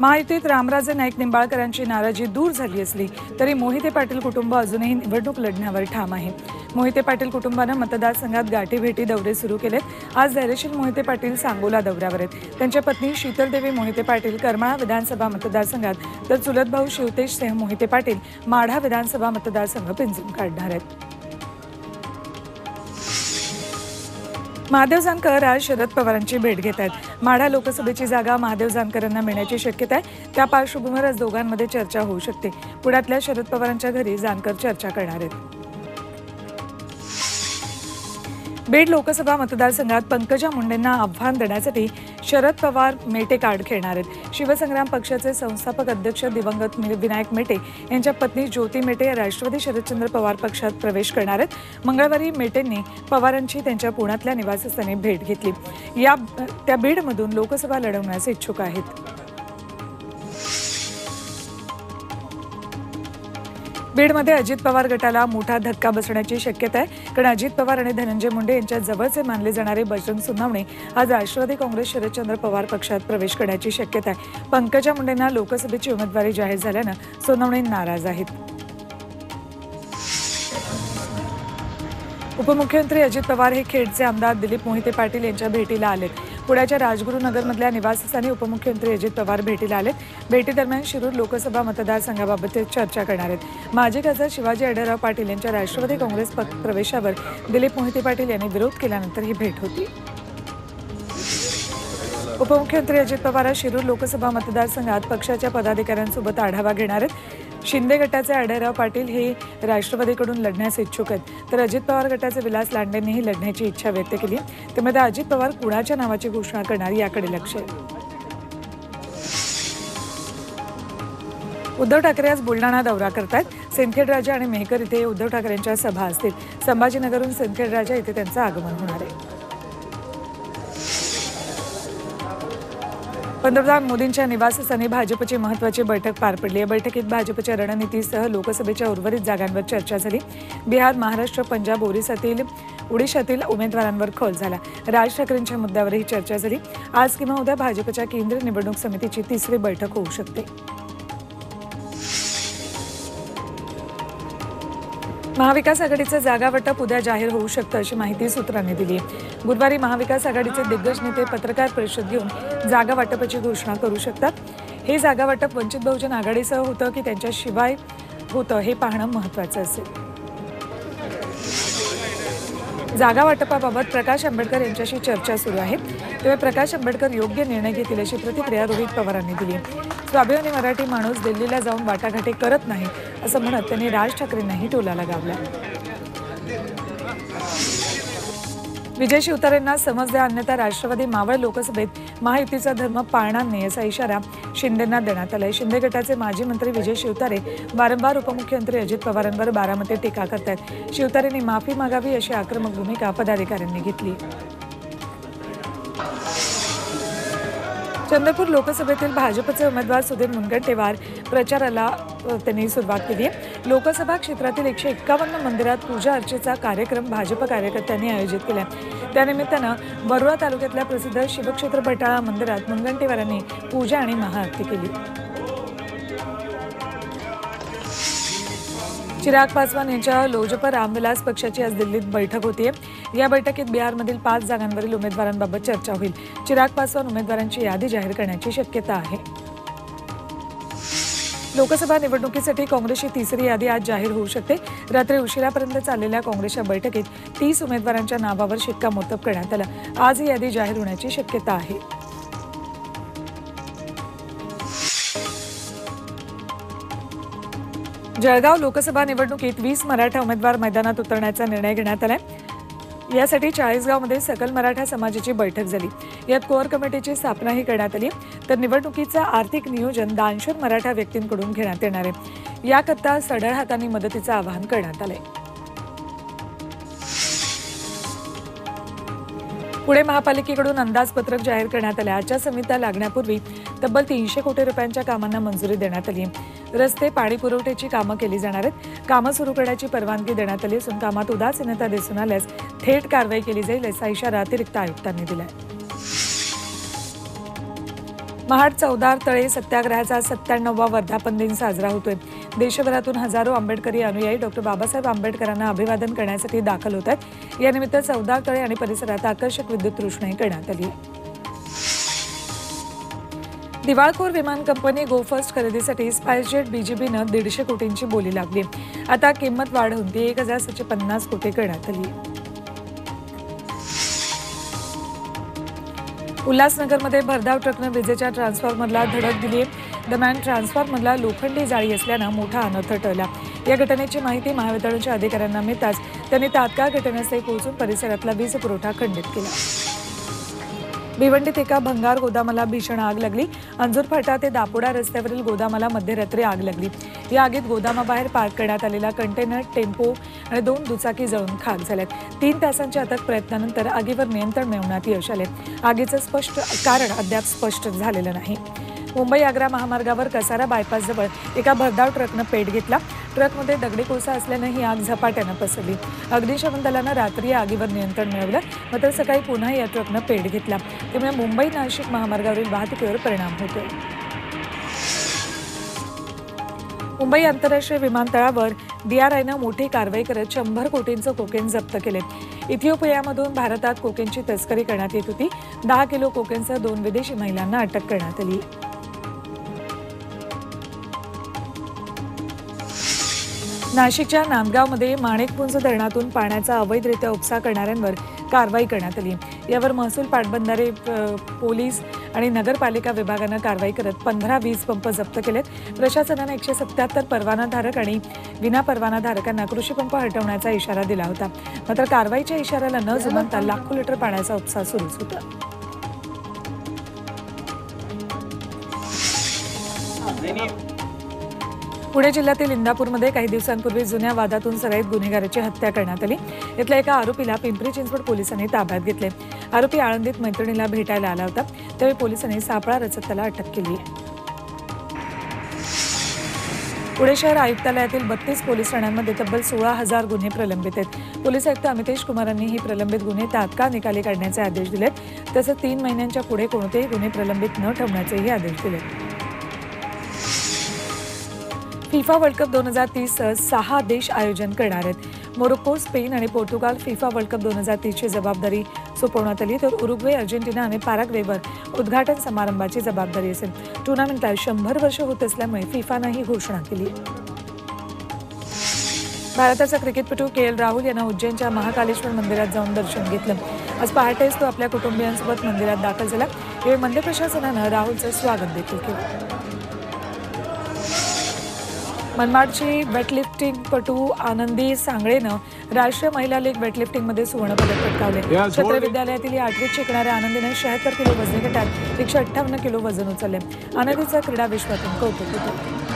महायुतीत रामराजे नाईक निंबाळकरांची नाराजी दूर झाली असली तरी मोहिते पाटील कुटुंब अजूनही निवडणूक लढण्यावर ठाम आहे। मोहिते पाटील कुटुंबानं मतदारसंघात गाठीभेटी दौरे सुरू केलेत। आज धैर्यशील मोहिते पाटील सांगोला दौऱ्यावर आहेत। त्यांच्या पत्नी शीतलदेवी मोहिते पाटील करमाळा विधानसभा मतदारसंघात तर चुलत भाऊ शिवतेज सिंह मोहिते पाटील माढा विधानसभा मतदारसंघ पिंजून काढणार आहेत। महादेव जानकर आज शरद पवारांची भेट घेत आहेत। माढा लोकसभेची जागा महादेव जानकरांना मिळण्याची शक्यता आहे। त्या पार्श्वभूमीवर आज दोघांमध्ये चर्चा होऊ शकते। पुण्यातल्या शरद पवारांच्या घरी जानकर चर्चा करणार आहेत। बीड लोकसभा मतदारसंघात पंकजा मुंडेंना आव्हान देण्यासाठी शरद पवार मेटे कार्ड खेळणार आहेत। शिवसंग्राम पक्षाचे संस्थापक अध्यक्ष दिवंगत विनायक मेटे यांच्या पत्नी ज्योती मेटे या राष्ट्रवादी शरदचंद्र पवार पक्षात प्रवेश करणार आहेत। मंगळवारी मेटेंनी पवारांची त्यांच्या पुण्यातल्या निवासस्थानी भेट घेतली। त्या बीडमधून लोकसभा लढवण्यास इच्छुक आहेत। बीडमध्ये अजित पवार गटाला मोठा धक्का बसण्याची शक्यता आहे, कारण अजित पवार आणि धनंजय मुंडे यांच्या जवळचे मानले जाणारे बजरंग सोनवणे आज राष्ट्रवादी काँग्रेस शरदचंद्र पवार पक्षात प्रवेश करण्याची शक्यता आहे। पंकजा मुंडेंना लोकसभेची उमेदवारी जाहीर झाल्यानं सोनवणे नाराज आहेत। उपमुख्यमंत्री अजित पवार हे खेडचे आमदार दिलीप मोहिते पाटील यांच्या भेटीला आलेत। पुण्याच्या राजगुरुनगरमधल्या निवासस्थानी उपमुख्यमंत्री अजित पवार भेटीला आलेत। भेटीदरम्यान शिरूर लोकसभा मतदारसंघाबाबत ते चर्चा करणार आहेत। माजी खासदार शिवाजी आढळराव पाटील यांच्या राष्ट्रवादी काँग्रेस प्रवेशावर दिलीप मोहिते पाटील यांनी विरोध केल्यानंतर ही भेट होती। उपमुख्यमंत्री अजित पवार आज शिरूर लोकसभा मतदारसंघात पक्षाच्या पदाधिकाऱ्यांसोबत आढावा घेणार आहेत। शिंदे गटाचे आढळराव पाटील हे राष्ट्रवादीकडून लढण्यास इच्छुक आहेत, तर अजित पवार गटाचे विलास लांडेंनीही लढण्याची इच्छा व्यक्त केली। त्यामध्ये अजित पवार कुणाच्या नावाची घोषणा करणार याकडे लक्ष आहे। उद्धव ठाकरे आज बुलढाणा दौरा करतायत। सिंदखेडराजा आणि मेहकर इथे उद्धव ठाकरेंच्या सभा असतील। संभाजीनगरहून सिंदखेडराजा इथे त्यांचं आगमन होणार आहे। पंतप्रधान मोदींच्या निवासस्थानी भाजपची महत्त्वाची बैठक पार पडली। या बैठकीत भाजपच्या रणनीतीसह लोकसभेच्या उर्वरित जागांवर चर्चा झाली। बिहार, महाराष्ट्र, पंजाब, ओडिशातील उमेदवारांवर खल झाला। राज ठाकरेंच्या मुद्द्यावरही चर्चा झाली। आज किंवा उद्या भाजपच्या केंद्रीय निवडणूक समितीची तिसरी बैठक होऊ शकते। महाविकास आघाडीचं जागा वाटप उद्या जाहीर होऊ शकतं अशी माहिती सूत्रांनी दिली आहे। बुधवारी महाविकास आघाडीचे दिग्गज नेते पत्रकार परिषद घेऊन जागा वाटपाची घोषणा करू शकतात। हे जागा वाटप वंचित बहुजन आघाडीसह होतं की त्यांच्याशिवाय होतं हे पाहणं महत्त्वाचं असेल। जागा वाटपाबाबत प्रकाश आंबेडकर यांच्याशी चर्चा सुरू आहे। तेव्हा प्रकाश आंबेडकर योग्य निर्णय घेतील अशी प्रतिक्रिया रोहित पवारांनी दिली। स्वाभिमानी मराठी माणूस दिल्लीला जाऊन वाटाघाटी करत नाही असं म्हणत त्यांनी राज ठाकरेंनाही टोला लगावला। विजय शिवतारेंना समज द्या, अन्यथा राष्ट्रवादी मावळ लोकसभेत महायुतीचा धर्म पाळणार नाही असा इशारा शिंदेंना देण्यात आलाय। शिंदे गटाचे माजी मंत्री विजय शिवतारे वारंवार उपमुख्यमंत्री अजित पवारांवर बारामतीत टीका करतायत। शिवतारेंनी माफी मागावी अशी आक्रमक भूमिका पदाधिकाऱ्यांनी घेतली। चंद्रपूर लोकसभेतील भाजपचे उमेदवार सुधीर मुनगंटीवार प्रचाराला त्यांनी सुरुवात केली आहे। लोकसभा क्षेत्रातील 151 मंदिरात पूजा अर्चेचा कार्यक्रम भाजप कार्यकर्त्यांनी आयोजित केला। त्यानिमित्तानं वरोरा तालुक्यातल्या प्रसिद्ध शिवक्षेत्र बटाळा मंदिरात मुनगंटीवारांनी पूजा आणि महाआरती केली। चिराग पासवान यांच्या लोजपा रामविलास पक्षाची आज दिल्लीत बैठक होतीये। या बैठकीत बिहारमधील 5 जागांवरील उमेदवारांबाबत चर्चा होईल। चिराग पासवान उमेदवारांची यादी जाहीर करण्याची शक्यता आहे। लोकसभा निवडणुकीसाठी काँग्रेसची तिसरी यादी आज जाहीर होऊ शकते। रात्री उशिरापर्यंत चाललेल्या काँग्रेसच्या बैठकीत 30 उमेदवारांच्या नावावर शिक्कामोर्तब करण्यात आलं। आज ही यादी जाहीर होण्याची शक्यता आहे। जळगाव लोकसभा निवडणुकीत 20 मराठा उमेदवार मैदानात उतरण्याचा निर्णय घेण्यात आलाय। यासाठी चाळीसगावमध्ये सकल मराठा समाजाची बैठक झाली। यात कोअर कमिटीची स्थापनाही करण्यात आली, तर निवडणुकीचं आर्थिक नियोजन दानशूर मराठा व्यक्तींकडून घेण्यात येणार आहे। याकरता सढळ हातांनी मदतीचं आवाहन करण्यात आलंय। पुणे महापालिकेकडून अंदाजपत्रक जाहीर करण्यात आले। आचारसंहिता लागण्यापूर्वी तब्बल 300 कोटी रुपयांच्या कामांना मंजुरी देण्यात आली आहे। रस्ते, पाणी पुरवठ्याची कामं केली जाणार आहेत। कामं सुरू करण्याची परवानगी देण्यात आली असून कामात उदासीनता दिसून आल्यास थेट कारवाई केली जाईल असा इशारा अतिरिक्त आयुक्तांनी दिलाय। महाड चौदार तळे सत्याग्रहाचा 97वा वर्धापन दिन साजरा होतोय। देशभरातून हजारो आंबेडकरी अनुयायी डॉक्टर बाबासाहेब आंबेडकरांना अभिवादन करण्यासाठी दाखल होत आहेत। या निमित्त चौदार तळे आणि परिसरात आकर्षक विद्युत रोषणाई करण्यात आली। दिवाळखोर विमान कंपनी गो फर्स्ट खरेदीसाठी स्पाइसजेट बीजीबीनं 150 कोटींची बोली लागली। आता किंमत वाढवून ती 1750 कोटी करण्यात आली। उल्हासनगरमध्ये भरधाव ट्रकनं विजेच्या ट्रान्सफॉर्मरला धडक दिली। दरम्यान ट्रान्सफॉर्मरला लोखंडी जाळी असल्यानं मोठा अनर्थ टळला। या घटनेची माहिती महावितरणच्या अधिकाऱ्यांना मिळताच त्यांनी तात्काळ घटनास्थळी पोहोचून परिसरातला वीज पुरवठा खंडित केला। भिवंडीत एका भंगार गोदामाला भीषण आग लागली। अंजूर फाटा ते दापोडा रस्त्यावरील गोदामाला मध्यरात्री आग लागली। या आगीत गोदामाबाहेर पार्क करण्यात आलेला कंटेनर, टेम्पो आणि 2 दुचाकी जळून खाक झाल्यात। 3 तासांच्या अथक प्रयत्नानंतर आगीवर नियंत्रण मिळवण्यात यश आले। आगीचं स्पष्ट कारण अद्याप स्पष्ट झालेलं नाही। मुंबई आग्रा महामार्गावर कसारा बायपासजवळ एका भरधाव ट्रकनं पेट घेतला। ट्रकमध्ये दगडी कोळसा असल्यानं ही आग झपाट्यानं पसरली। अग्निशमन दलानं रात्री या आगीवर नियंत्रण मिळवलं, मात्र सकाळी पुन्हा या ट्रकनं पेट घेतला। त्यामुळे मुंबई नाशिक महामार्गावरील वाहतुकीवर परिणाम होतोय। मुंबई आंतरराष्ट्रीय विमानतळावर DRIनं मोठी कारवाई करत 100 कोटींचं कोकेन जप्त केले। इथिओपियामधून भारतात कोकेनची तस्करी करण्यात येत होती। 10 किलो कोकेनसह 2 विदेशी महिलांना अटक करण्यात आली। नाशिकच्या नांदगावमध्ये माणिकपुंज धरणातून पाण्याचा अवैधरित्या उपसा करणाऱ्यांवर कारवाई करण्यात आली। यावर महसूल पाटबंधारे पोलीस आणि नगरपालिका विभागानं कारवाई करत 15 वीज पंप जप्त केलेत। प्रशासनाने 177 परवानाधारक आणि विनापरवानाधारकांना कृषीपंप हटवण्याचा इशारा दिला होता, मात्र कारवाईच्या इशाऱ्याला न जुमानता लाखो लिटर पाण्याचा उपसा सुरूच होता। पुणे जिल्ह्यातील इंदापूरमध्ये काही दिवसांपूर्वी जुन्या वादातून सराईत गुन्हेगाराची हत्या करण्यात आली। इथल्या एका आरोपीला पिंपरी चिंचवड पोलिसांनी ताब्यात घेतले। आरोपी आळंदीत मैत्रिणीला भेटायला आला होता, त्यावेळी पोलिसांनी सापळा रचत त्याला अटक केली। पुणे शहर आयुक्तालयातील 32 पोलीस ठाण्यांमध्ये तब्बल 16,000 गुन्हे प्रलंबित आहेत। पोलीस आयुक्त अमितेश कुमारांनी ही प्रलंबित गुन्हे तात्काळ निकाली काढण्याचे आदेश दिलेत। तसंच 3 महिन्यांच्या पुढे कोणतेही गुन्हे प्रलंबित न ठेवण्याचेही आदेश दिलेत। फिफा वर्ल्ड कप 2030 6 देश आयोजन करणार आहेत। मोरोक्को, स्पेन आणि पोर्तुगाल फिफा वर्ल्ड कप 2030ची जबाबदारी सोपवण्यात आली, तर उरुग्वे, अर्जेंटिना आणि पॅराग्वेवर उद्घाटन समारंभाची जबाबदारी असेल। टुर्नामेंटला 100 वर्ष होत असल्यामुळे फिफानं ही घोषणा केली। भारताचा क्रिकेटपटू KL राहुल यांना उज्जैनच्या महाकालेश्वर मंदिरात जाऊन दर्शन घेतलं। आज पहाटेच तो आपल्या कुटुंबियांसोबत मंदिरात दाखल झाला। यावेळी मंदिर प्रशासनानं राहुलचं स्वागत देखील केलं। मनमाडची वेटलिफ्टिंगपटू आनंदी सांगळेनं राष्ट्रीय महिला लीग वेटलिफ्टिंगमध्ये सुवर्णपदक पटकावले। छत्र विद्यालयातील या 8वीत शिकणाऱ्या आनंदीनं 76 किलो वजनी गटात 158 किलो वजन उचलले। आनंदीचं क्रीडा विश्वातून कौतुक होतं।